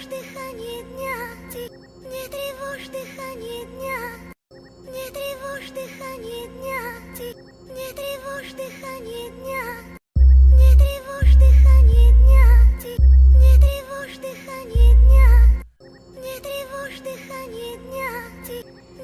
тревожь дыхание дня, не тревожь дыхание дня, не тревожь дыхание дня, не тревожь дыхание дня, не тревожь дыхание дня, не тревожь дыхание дня, не тревожь дыхание дня,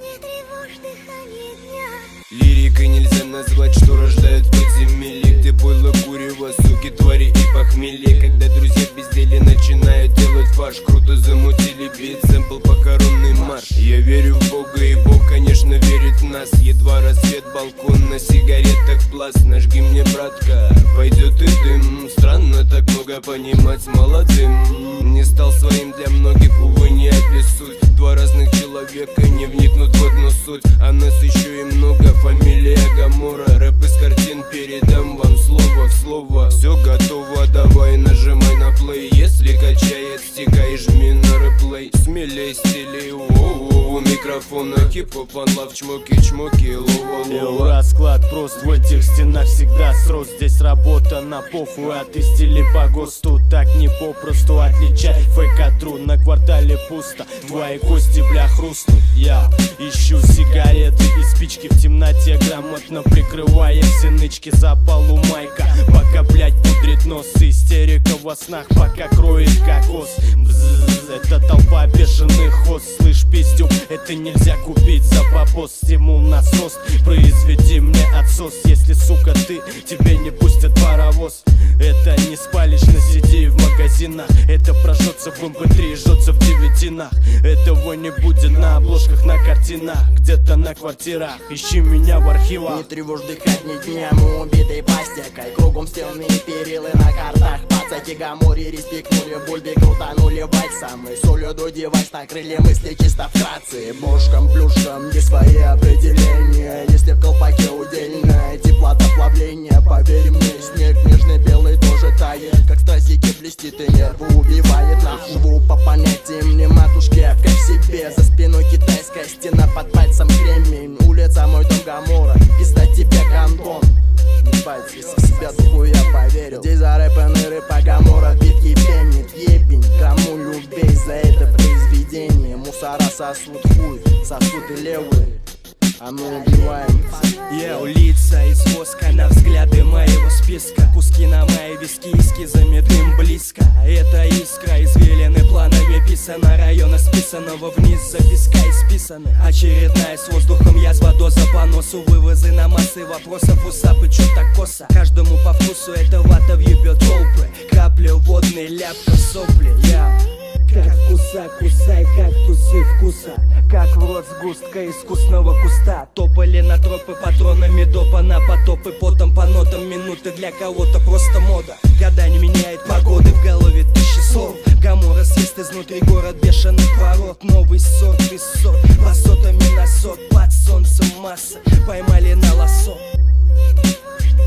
не тревожь дыхание дня. Лирикой нельзя назвать, что рождает подземелье, где пойло, курево, суки, твари и похмелье. Когда друзья безделье начинают делать фарш, круто замутили бит, сэмпл похоронный марш. Я верю в Бога, и Бог, конечно, верит в нас. Едва рассвет, балкон, на сигаретах пласт. Нажги мне, братка, пойдет и дым. Странно так много понимать молодым. Не стал своим для многих, увы, не обессудь. Два разных человека не вникнут в одну суть. А нас еще и много, фамилия Гамора. Рэп из картин, передам вам слово в слово. Все готово, давай нажимай на плей. Если качает, стикай, жми на реплей. Смелей, стилей, у микрофона хип-хоп, лав, чмоки, лова. Расклад прост, в этих стенах всегда срос. Здесь работа на похуй, а ты стили по ГОСТу. Так не попросту отличать фейк от тру. На квартале пусто, твои кости, бля, хрустнут. Я ищу сигареты и спички в темноте, грамотно прикрывая все нычки. Запалу майка, пока, блять, пудрит нос. Истерика во снах, пока кроет кокос. Бззз, это толпа бешеных хоз. Слышь, пиздюк, это нельзя купить за бабос. Стимул нас рост, произведи мне отсос. Если, сука, ты, тебе не пустят паровоз. Это не спалишь на CD в магазинах. Это прожжется в MP3, жжется в девятинах. Этого не будет на обложках, на картинах, где-то на квартирах. Ищи меня в архивах. Не тревожь дыхание дня, мы убитой пластикой. Кругом стены и перилы на картах. Пацаки Гамори респектнули, бульби крутанули вальсом. И солью до девайс накрыли мысли чисто вкратце. Бошком, плюшком, где свои определения. Если в колпаке удельная теплота плавления. Поверь мне, снег нежный белый тоже тает. Как стазики блестит и нервы убивает. Нахожу по понятиям не матушки, а как себе. За спиной китайская стена, под пальцем кремень. Улица мой дом Гамора, пизда тебе гандон. Ебать, если себя духую я поверил. Здесь зарэпаны рэпа Гамора, битки пенит. Ебень, кому любей за это произведение. Мусора сосут хуй, сосут и левые, а мы убиваем. Я лица из воска на взгляды моего списка. Куски на мои виски, эскизами дым близко. Это искра, извилины планами писано. Района списанного вниз, записка исписаны. Очередная с воздухом язва, доза по носу. Вывозы на массы вопросов, усапы, чё так косо. Каждому по вкусу эта вата въебет толпы. Капля водной, ляпка, сопли. Я как вкуса, кусай кактусы вкуса. Как в рот сгустка искусного куста. Топали на тропы патронами допа на потопы. Потом по нотам минуты для кого-то просто мода. Года не меняет погоды, в голове тысячи слов. Гамора съест изнутри город бешеных ворот. Новый сорт, высот, высотами на сот. Под солнцем масса, поймали на лосо. Не тревожь